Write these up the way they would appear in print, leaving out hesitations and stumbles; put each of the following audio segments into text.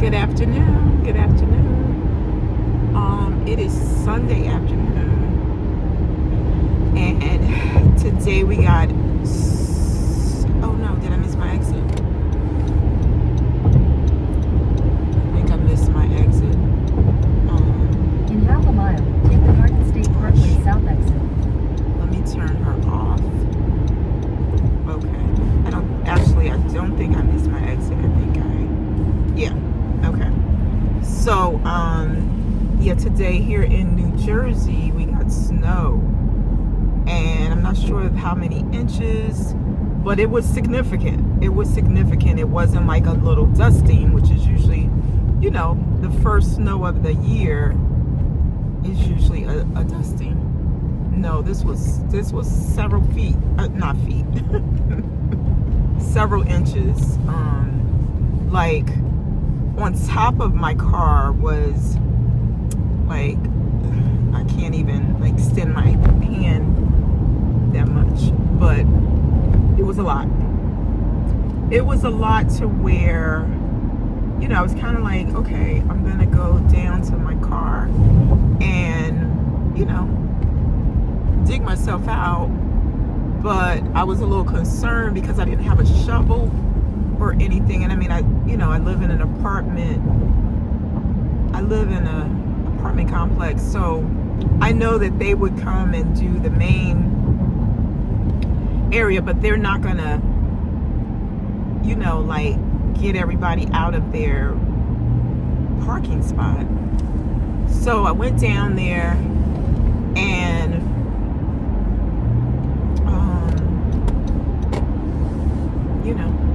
Good afternoon. Good afternoon. It is Sunday afternoon, and today we got. Oh no! Did I miss my exit? I think I missed my exit. In half a mile, take the Garden State Parkway South exit. Let me turn her off. Okay. I don't think I missed my exit. Okay. So, today here in New Jersey, we got snow. And I'm not sure of how many inches, but it was significant. It wasn't like a little dusting, which is usually, the first snow of the year is usually a dusting. No, this was several feet, not feet, several inches. Like on top of my car was like, I can't even like extend my hand that much, but it was a lot. It was a lot to where, I was kind of like, okay, I'm gonna go down to my car and, dig myself out. But I was a little concerned because I didn't have a shovel or anything. And I mean, I live in an apartment. I live in an apartment complex, so I know that they would come and do the main area, but they're not gonna, like get everybody out of their parking spot. So I went down there and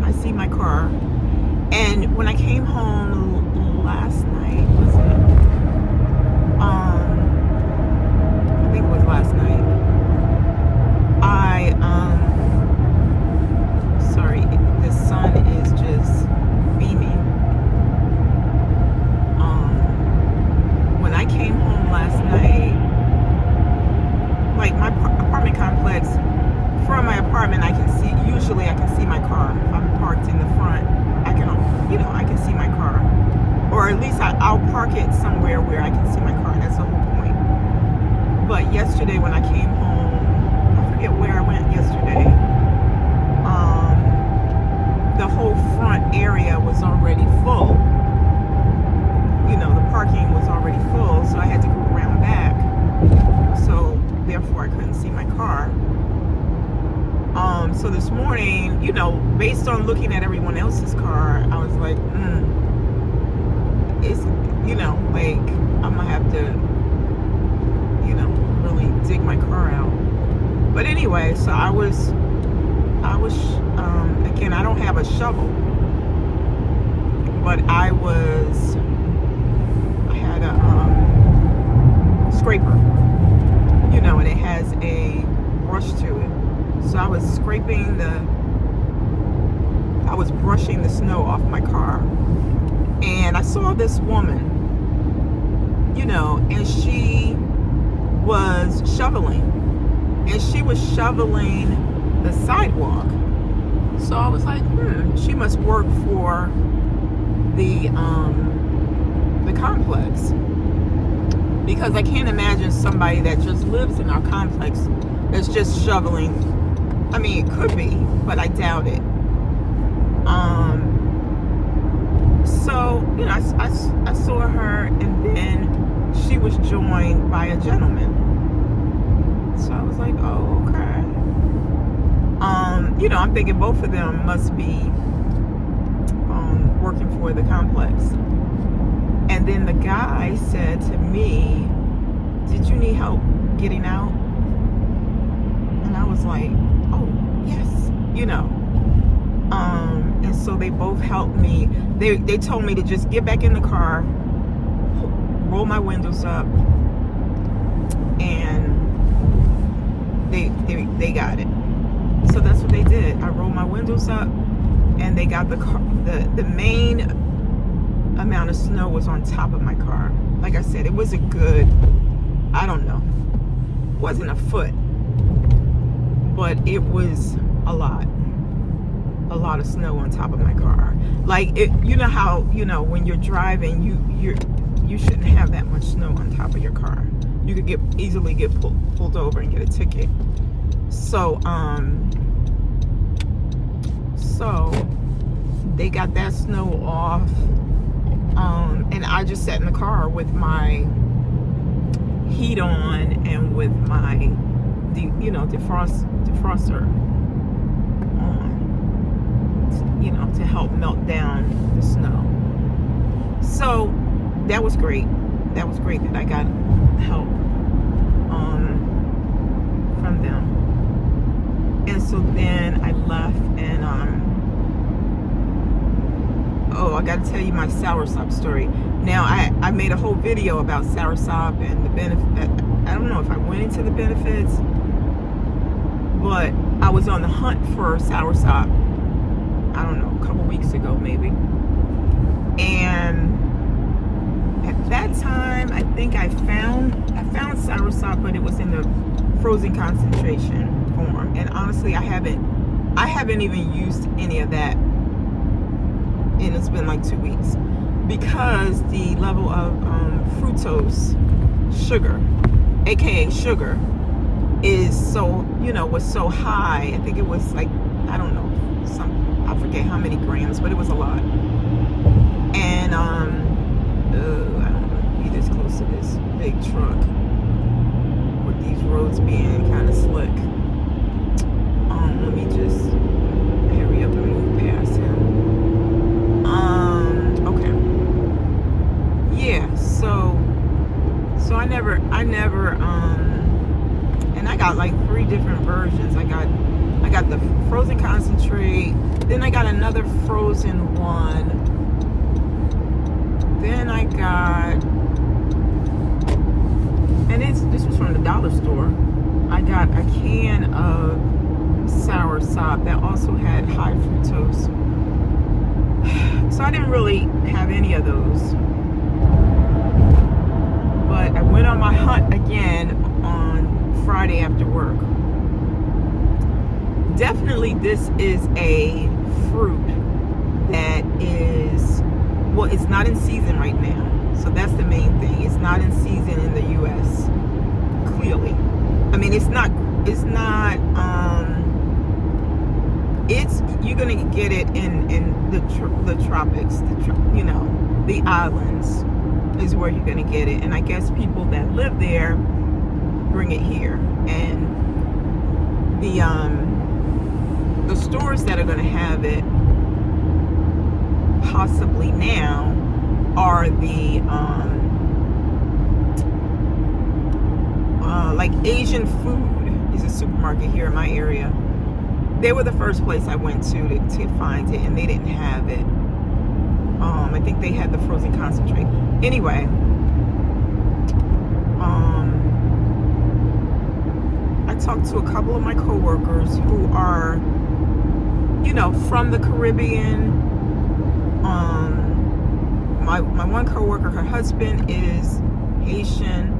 I see my car. And when I came home last night, was it? I think it was last night. Sorry, the sun is just beaming. When I came home last night, like my apartment complex, from my apartment, usually I can see my car. If I'm parked in the front, I can see my car. Or at least I'll park it somewhere where I can see my car. That's the whole point. But yesterday when I came home, I forget where I went yesterday, the whole front area was already full. The parking was already full, so I had to go around back. So therefore I couldn't see my car. So this morning, based on looking at everyone else's car, I was like, it's, like I'm gonna have to, really dig my car out. But anyway, so I was, again, I don't have a shovel, but I had a scraper, and it has a brush to it. So I was brushing the snow off my car, and I saw this woman, and she was shoveling, the sidewalk. So I was like, she must work for the complex, because I can't imagine somebody that just lives in our complex that's just shoveling. I mean, it could be, but I doubt it. So, I saw her, and then she was joined by a gentleman. So I was like, oh, okay. I'm thinking both of them must be working for the complex. And then the guy said to me, did you need help getting out? And I was like, oh, yes, and so they both helped me. They told me to just get back in the car, roll my windows up, and they got it. So that's what they did. I rolled my windows up, and they got the car. The main amount of snow was on top of my car. Like I said, it was a good, I don't know, it wasn't a foot, but it was a lot. a lot of snow on top of my car. Like, it, you know how, when you're driving, you shouldn't have that much snow on top of your car. You could easily get pulled over and get a ticket. So they got that snow off, and I just sat in the car with my heat on and with my defroster on, to help melt down the snow. So that was great. That was great that I got help from them. And so then I left, and I got to tell you my soursop story. Now I made a whole video about soursop and the benefit. I don't know if I went into the benefits, but I was on the hunt for soursop, I don't know, a couple weeks ago maybe. And at that time, I think I found soursop, but it was in the frozen concentration form. And honestly, I haven't even used any of that, and it's been like 2 weeks, because the level of fructose, sugar, aka sugar, is was so high. I think it was like, I don't know, I forget how many grams, but it was a lot. And I don't want to be this close to this big truck with these roads being kind of slick. Let me just hurry up and move past him. Okay. Yeah, so I never, and I got like 3 different versions. I got the frozen concentrate, then I got another frozen one, then I got, and this was from the dollar store, I got a can of soursop that also had high fructose. So I didn't really have any of those, but I went on my hunt again on Friday after work. Definitely this is a fruit that is, well, it's not in season right now, so that's the main thing. It's not in season in the US, clearly. I mean, it's you're gonna get it in the tropics, the islands is where you're gonna get it. And I guess people that live there bring it here. And the stores that are gonna have it possibly now are the like Asian Food is a supermarket here in my area. They were the first place I went to find it, and they didn't have it. I think they had the frozen concentrate. Anyway, I talked to a couple of my coworkers who are, from the Caribbean. My one coworker, her husband is Haitian,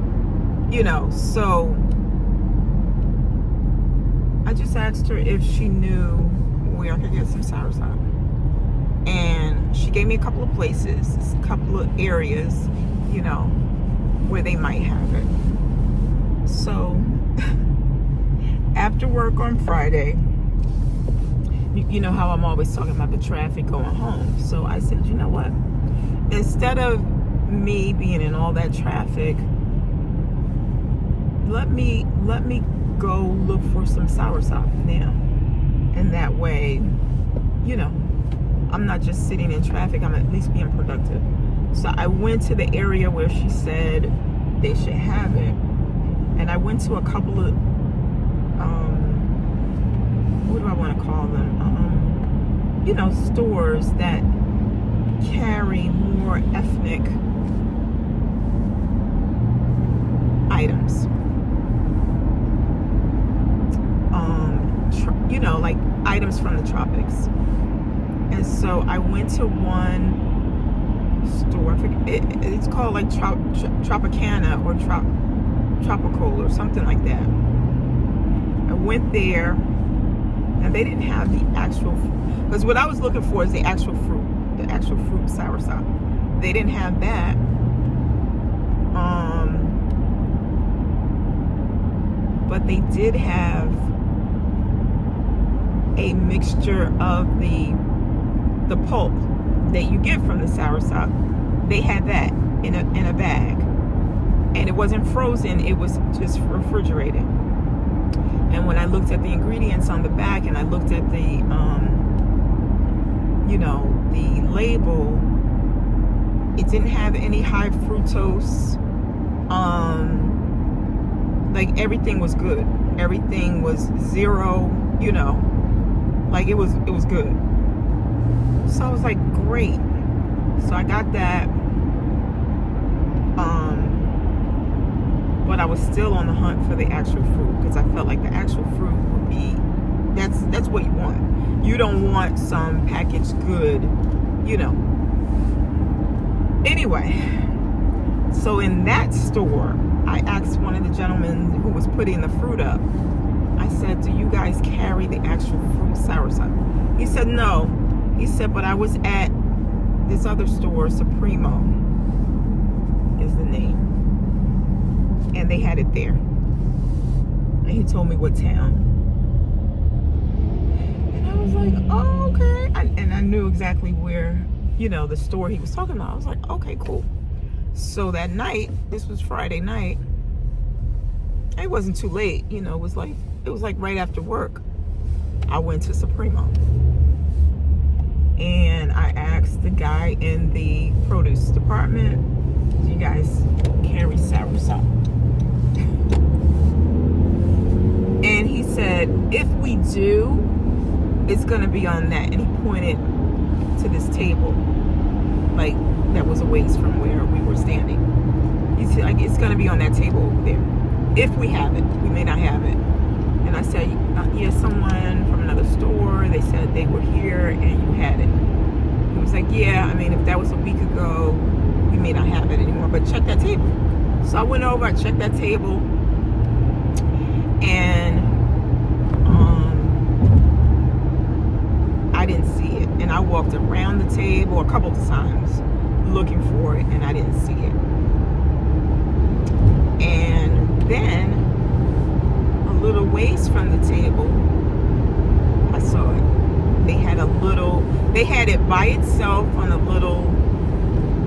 so I just asked her if she knew where I could get some soursop. And she gave me a couple of places, a couple of areas, where they might have it. So after work on Friday, you know how I'm always talking about the traffic going home. So I said, you know what? Instead of me being in all that traffic, let me go look for some soursop now. And that way, I'm not just sitting in traffic, I'm at least being productive. So I went to the area where she said they should have it. And I went to a couple of, what do I want to call them? Stores that carry more ethnic items. Like items from the tropics. And so I went to one store, I forget, it's called like Tropicana or Tropical or something like that. I went there And they didn't have the actual, because what I was looking for is the actual fruit soursop. They didn't have that. But they did have a mixture of the pulp that you get from the soursop. They had that in a bag, and it wasn't frozen, it was just refrigerated. And when I looked at the ingredients on the back, and I looked at the the label, it didn't have any high fructose. Like everything was good, everything was zero, like it was good. So I was like, great. So I got that. But I was still on the hunt for the actual fruit, because I felt like the actual fruit would be, that's what you want. You don't want some packaged good, Anyway, so in that store, I asked one of the gentlemen who was putting the fruit up, I said, do you guys carry the actual fruit soursop? He said, no. He said, but I was at this other store, Supremo is the name, and they had it there. And he told me what town. And I was like, oh, okay. And I knew exactly where, the store he was talking about. I was like, okay, cool. So that night, this was Friday night, it wasn't too late, it was like right after work. I went to Supremo, and I asked the guy in the produce department, do you guys carry soursop? And he said, if we do, it's gonna be on that. And he pointed to this table, like that was a ways from where we were standing. He said, like, it's gonna be on that table over there. If we have it, we may not have it. And I said, yeah, someone from another store, they said they were here and you had it. He was like, yeah, I mean, if that was a week ago, we may not have it anymore, but check that table. So I went over, I checked that table, and I didn't see it. And I walked around the table a couple of times looking for it, and I didn't see it. And then a little ways from the table, I saw it. They had it by itself on a little,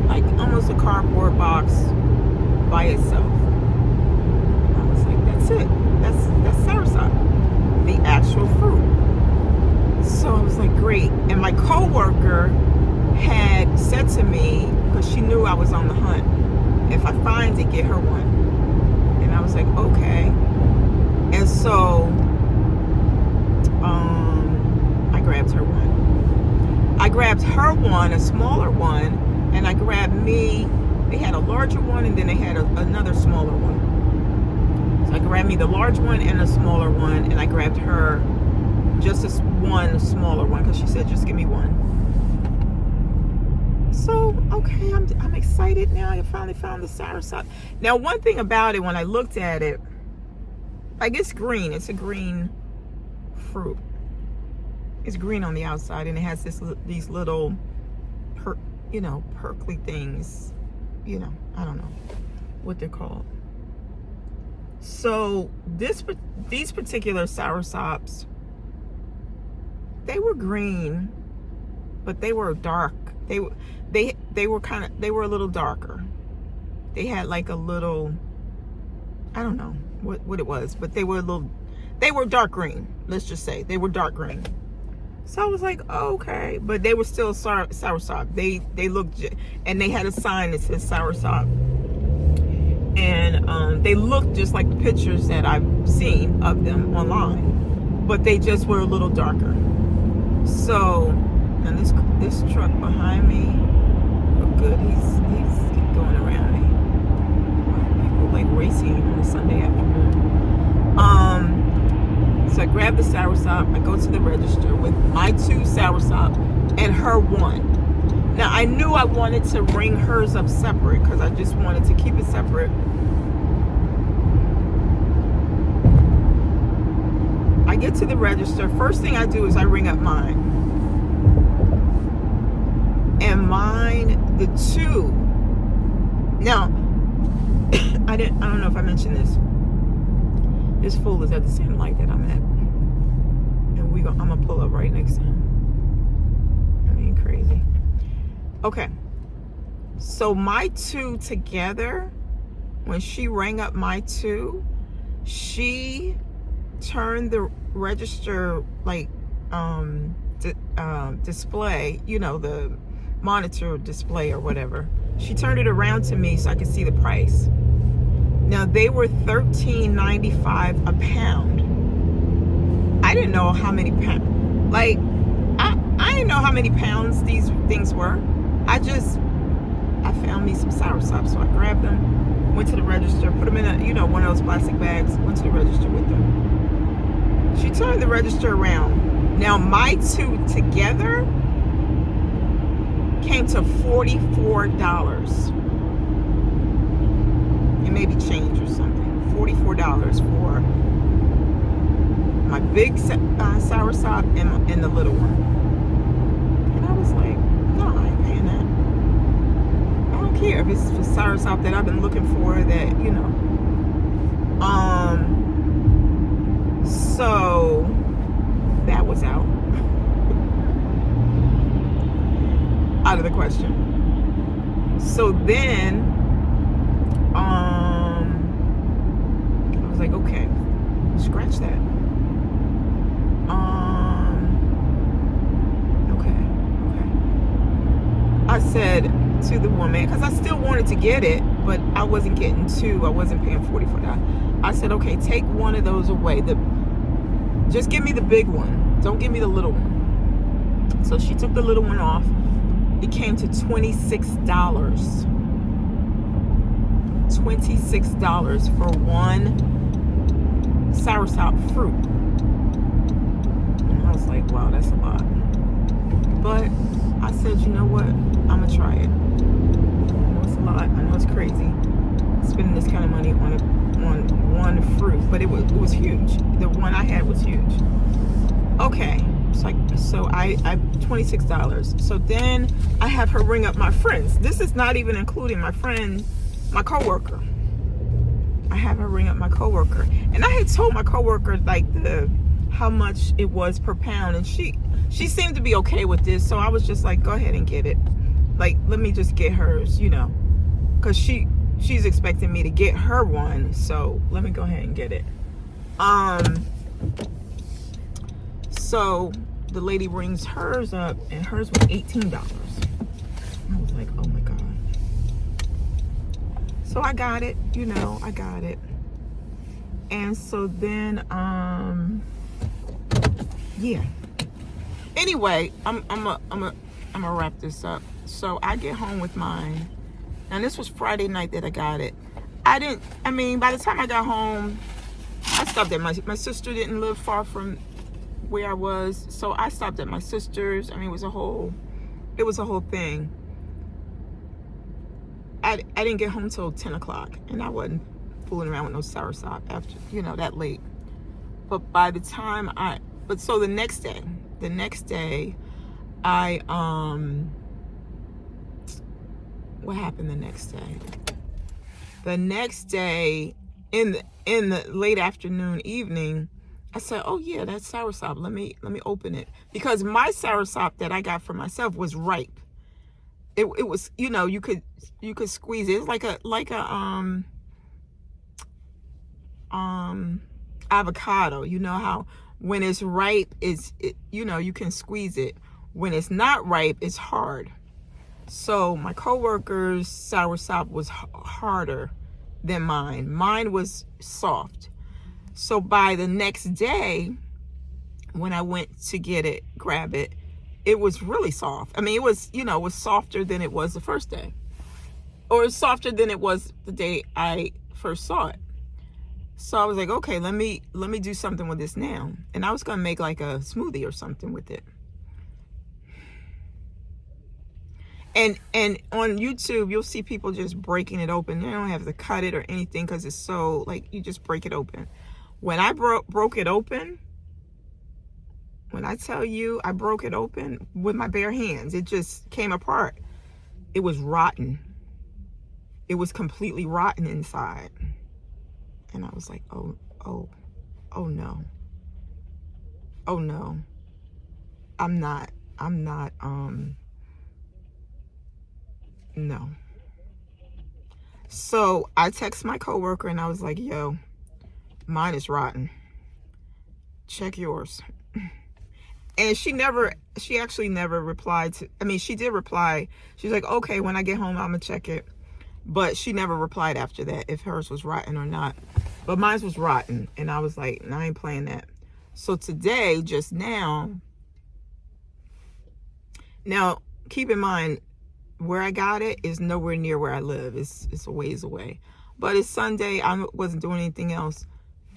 like almost a cardboard box by itself. And I was like, that's it. That's soursop, the actual fruit. So I was like, great. And my coworker had said to me, because she knew I was on the hunt, if I find it, get her one. And I was like, okay. And so I grabbed her one. I grabbed her one, a smaller one, and I grabbed me. They had a larger one, and then they had another smaller one. So I grabbed me the large one and a smaller one, and I grabbed her just one smaller one, because she said, just give me one. So, okay, I'm excited now. I finally found the soursop. Now, one thing about it, when I looked at it, like, it's green. It's a green fruit. It's green on the outside, and it has these little, perkly things. I don't know what they're called. So these particular soursops, they were green, but they were dark. They were a little darker. They had like a little, I don't know what it was, but they were dark green. Let's just say they were dark green. So I was like, oh, okay, but they were still soursop. They looked, and they had a sign that says soursop, and they looked just like the pictures that I've seen of them online, but they just were a little darker. So, and this truck behind me, look good. He's going around me. People like racing on a Sunday afternoon. So I grab the soursop. I go to the register with my 2 soursop and her 1. Now I knew I wanted to ring hers up separate, because I just wanted to keep it separate. I get to the register. First thing I do is I ring up mine. And mine, the two. Now, I don't know if I mentioned this. This fool is at the same light that I'm at. And I'm gonna pull up right next to him. I mean, crazy. Okay. So my two together, when she rang up my two, she turned the register display, the monitor display or whatever. She turned it around to me so I could see the price. Now they were $13.95 a pound. I didn't know how many pounds. Like, I didn't know how many pounds these things were. I found me some soursop, so I grabbed them, went to the register, put them in one of those plastic bags, went to the register with them. She turned the register around. Now my two together came to $44. It may be change or something. $44 for my big soursop and the little one. And I was like, no, I ain't paying that. I don't care if it's for soursop that I've been looking for that, So that was out. Out of the question. So then I was like, okay, scratch that. Okay. I said to the woman, because I still wanted to get it, but I wasn't getting two. I wasn't paying $44. I said, okay, take one of those away. Just give me the big one. Don't give me the little one. So she took the little one off. It came to $26. $26 for one soursop fruit. And I was like, wow, that's a lot. But I said, you know what? I'm gonna try it. I know it's a lot. I know it's crazy spending this kind of money on one fruit, but it was huge. The one I had was huge. Okay, so I $26. So then I have her ring up my friends. This is not even including my friend, my coworker. I have her ring up my coworker, and I had told my coworker how much it was per pound, and she seemed to be okay with this. So I was just like, go ahead and get it. Like, let me just get hers, because she's expecting me to get her one. So let me go ahead and get it. So the lady rings hers up, and hers was $18. I was like, oh my God. So I got it, I got it. And so then, yeah. Anyway, I'm gonna wrap this up. So I get home with mine, and this was Friday night that I got it. By the time I got home, I stopped at my sister didn't live far from where I was, so I stopped at my sister's. It was a whole thing. I didn't get home till 10 o'clock, and I wasn't fooling around with no soursop after, that late. But by the time so the next day, what happened the next day? The next day, in the late afternoon, evening, I said, oh yeah, that's soursop. Let me open it. Because my soursop that I got for myself was ripe. It was, you could squeeze it. It's like a avocado. You know how when it's ripe, you can squeeze it. When it's not ripe, it's hard. So my coworker's soursop was harder than mine. Mine was soft. So by the next day, when I went to grab it, it was really soft. It was, it was softer than it was the first day. Or softer than it was the day I first saw it. So I was like, okay, let me do something with this now. And I was gonna make like a smoothie or something with it. And on YouTube, you'll see people just breaking it open. You don't have to cut it or anything because it's so, you just break it open. When I broke it open, When I tell you I broke it open with my bare hands, it just came apart. It was rotten. It was completely rotten inside. And I was like, oh no. Oh no. I'm not, no. So I text my coworker and I was like, yo, mine is rotten. Check yours. And she actually never replied to, I mean, she did reply. She's like, okay, when I get home, I'm gonna check it. But she never replied after that if hers was rotten or not. But mine was rotten. And I was like, no, I ain't playing that. So today, just now, keep in mind, where I got it is nowhere near where I live. It's a ways away. But it's Sunday. I wasn't doing anything else.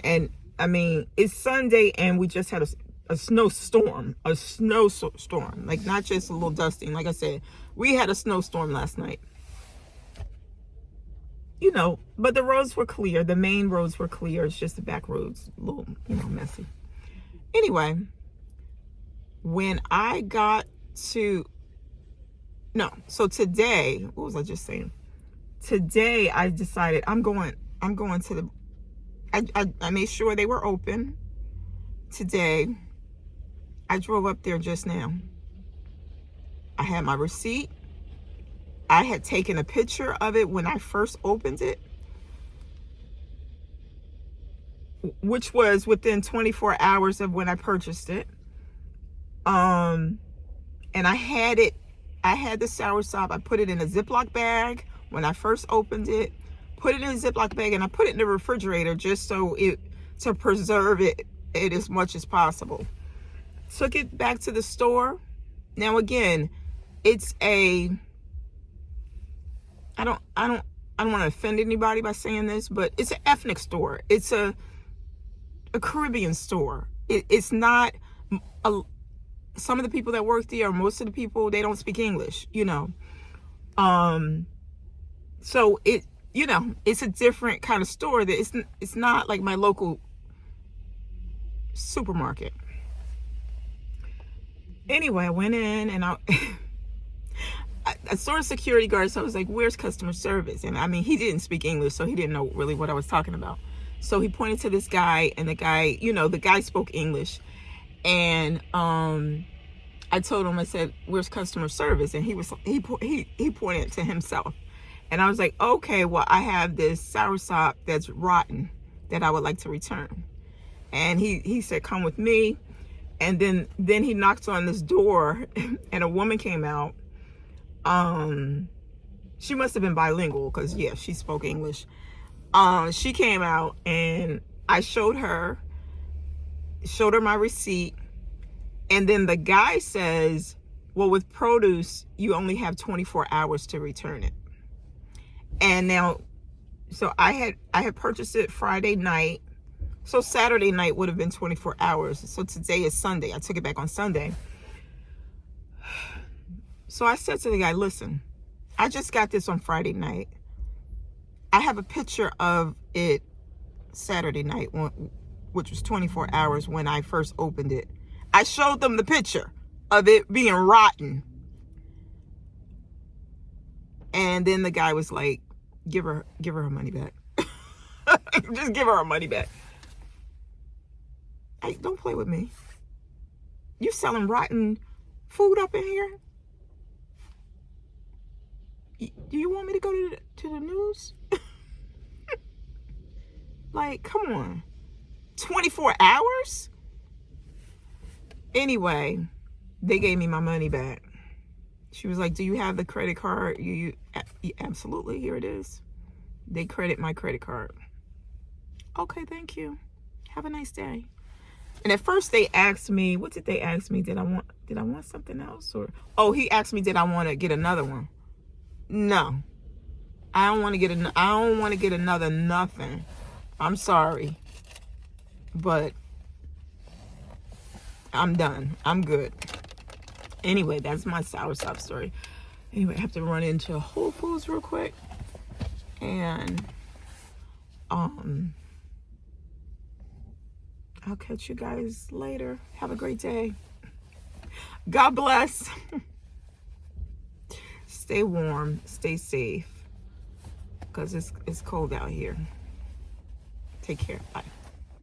And I mean, it's Sunday and we just had a snowstorm. Like, not just a little dusting. Like I said, we had a snowstorm last night. You know, but the roads were clear. The main roads were clear. It's just the back roads, a little, messy. Anyway, when I got to, so today, what was I just saying? Today, I decided I'm going to the, I made sure they were open today. I drove up there just now. I had my receipt. I had taken a picture of it when I first opened it, which was within 24 hours of when I purchased it. And I had the soursop. I put it in a Ziploc bag when I first opened it, put it in a Ziploc bag, and I put it in the refrigerator just to preserve it as much as possible. Took it back to the store. Now again, it's I don't want to offend anybody by saying this, but it's an ethnic store. It's a Caribbean store. It's not some of the people that work there, or most of the people, they don't speak English, so it's a different kind of store. That it's not like my local supermarket. Anyway, I went in and I saw a security guard, so I was like, where's customer service? And I mean, he didn't speak English, so he didn't know really what I was talking about. So he pointed to this guy, and the guy spoke English. And I told him, I said, where's customer service? And he pointed to himself. And I was like, okay, well, I have this soursop that's rotten that I would like to return. And he said, come with me. And then he knocked on this door, and a woman came out. She must have been bilingual, because yeah, she spoke English. She came out, and I showed her my receipt. And then the guy says, well, with produce, you only have 24 hours to return it. And now, so I had purchased it Friday night. So Saturday night would have been 24 hours. So today is Sunday. I took it back on Sunday. So I said to the guy, listen, I just got this on Friday night. I have a picture of it Saturday night, which was 24 hours when I first opened it. I showed them the picture of it being rotten. And then the guy was like, give her her money back. Just give her her money back. Hey, don't play with me. You selling rotten food up in here? Do you want me to go to the news? Like, come on. 24 hours? Anyway, they gave me my money back. She was like, do you have the credit card? Absolutely, here it is. They credit my credit card. Okay, thank you. Have a nice day. And at first they asked me, what did they ask me? Did I want something else? He asked me, did I want to get another one? No. I don't want to get another nothing. I'm sorry. But I'm done. I'm good. Anyway, that's my soursop story. Anyway, I have to run into Whole Foods real quick. And I'll catch you guys later. Have a great day. God bless. Stay warm, stay safe, because it's cold out here. Take care. Bye.